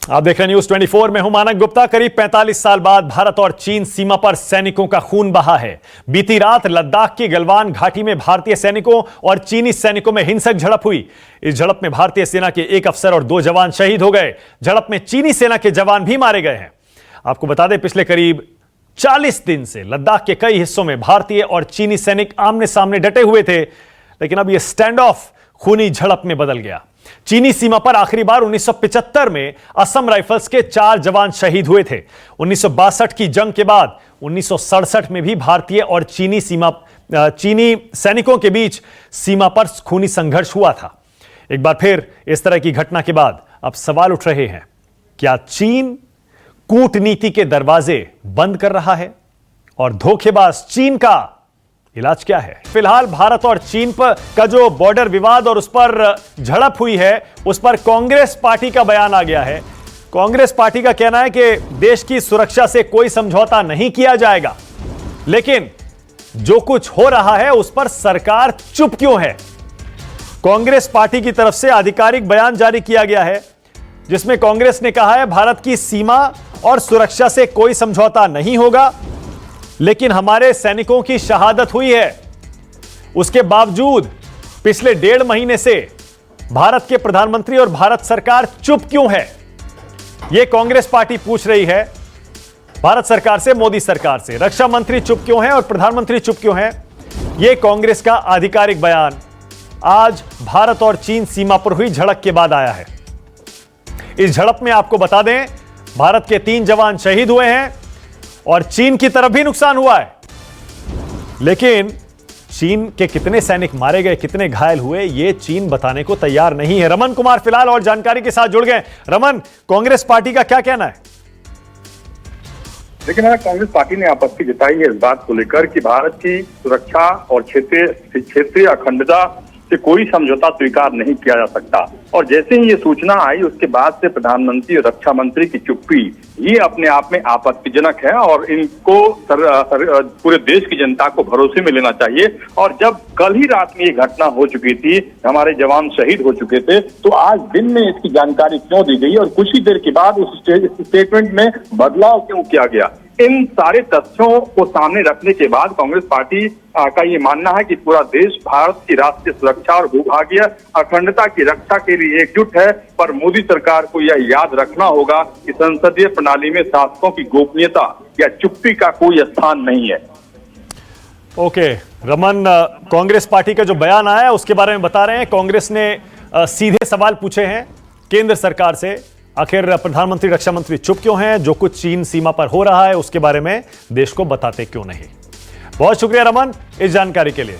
आप देख रहे हैं न्यूज 24 में हूं मानक गुप्ता। करीब 45 साल बाद भारत और चीन सीमा पर सैनिकों का खून बहा है। बीती रात लद्दाख की गलवान घाटी में भारतीय सैनिकों और चीनी सैनिकों में हिंसक झड़प हुई। इस झड़प में भारतीय सेना के एक अफसर और 2 जवान शहीद हो गए। झड़प में चीनी सेना के जवान भी मारे गए हैं। आपको बता दें, पिछले करीब 40 दिन से लद्दाख के कई हिस्सों में भारतीय और चीनी सैनिक आमने सामने डटे हुए थे, लेकिन अब यह स्टैंड ऑफ खूनी झड़प में बदल गया। चीनी सीमा पर आखिरी बार 1975 में असम राइफल्स के 4 जवान शहीद हुए थे। 1962 की जंग के बाद 1967 में भी भारतीय और चीनी सैनिकों के बीच सीमा पर खूनी संघर्ष हुआ था। एक बार फिर इस तरह की घटना के बाद अब सवाल उठ रहे हैं, क्या चीन कूटनीति के दरवाजे बंद कर रहा है और धोखेबाज चीन का इलाज क्या है? फिलहाल भारत और चीन का जो बॉर्डर विवाद और उस पर झड़प हुई है, उस पर कांग्रेस पार्टी का बयान आ गया है। कांग्रेस पार्टी का कहना है कि देश की सुरक्षा से कोई समझौता नहीं किया जाएगा, लेकिन जो कुछ हो रहा है उस पर सरकार चुप क्यों है? कांग्रेस पार्टी की तरफ से आधिकारिक बयान जारी किया गया है, जिसमें कांग्रेस ने कहा है भारत की सीमा और सुरक्षा से कोई समझौता नहीं होगा, लेकिन हमारे सैनिकों की शहादत हुई है। उसके बावजूद पिछले 1.5 महीने से भारत के प्रधानमंत्री और भारत सरकार चुप क्यों है? यह कांग्रेस पार्टी पूछ रही है भारत सरकार से, मोदी सरकार से। रक्षा मंत्री चुप क्यों है और प्रधानमंत्री चुप क्यों है? यह कांग्रेस का आधिकारिक बयान आज भारत और चीन सीमा पर हुई झड़प के बाद आया है। इस झड़प में आपको बता दें, भारत के 3 जवान शहीद हुए हैं और चीन की तरफ भी नुकसान हुआ है, लेकिन चीन के कितने सैनिक मारे गए, कितने घायल हुए, यह चीन बताने को तैयार नहीं है। रमन कुमार फिलहाल और जानकारी के साथ जुड़ गए। रमन, कांग्रेस पार्टी का क्या कहना है? लेकिन कांग्रेस पार्टी ने आपत्ति जताई है इस बात को लेकर कि भारत की सुरक्षा और क्षेत्रीय अखंडता से कोई समझौता स्वीकार नहीं किया जा सकता। और जैसे ही ये सूचना आई, उसके बाद से प्रधानमंत्री और रक्षा मंत्री की चुप्पी ये अपने आप में आपत्तिजनक है और इनको पूरे देश की जनता को भरोसे में लेना चाहिए। और जब कल ही रात में ये घटना हो चुकी थी, हमारे जवान शहीद हो चुके थे, तो आज दिन में इसकी जानकारी क्यों दी गई और कुछ ही देर के बाद उस स्टेटमेंट में बदलाव क्यों किया गया? इन सारे तथ्यों को सामने रखने के बाद कांग्रेस पार्टी का ये मानना है कि पूरा देश भारत की राष्ट्रीय सुरक्षा और भूभागीय अखंडता की रक्षा के लिए एकजुट है, पर मोदी सरकार को यह याद रखना होगा कि संसदीय प्रणाली में शासकों की गोपनीयता या चुप्पी का कोई स्थान नहीं है। ओके रमन, कांग्रेस पार्टी का जो बयान आया है उसके बारे में बता रहे हैं। कांग्रेस ने सीधे सवाल पूछे हैं केंद्र सरकार से, आखिर प्रधानमंत्री रक्षा मंत्री चुप क्यों हैं? जो कुछ चीन सीमा पर हो रहा है उसके बारे में देश को बताते क्यों नहीं? बहुत शुक्रिया रमन इस जानकारी के लिए।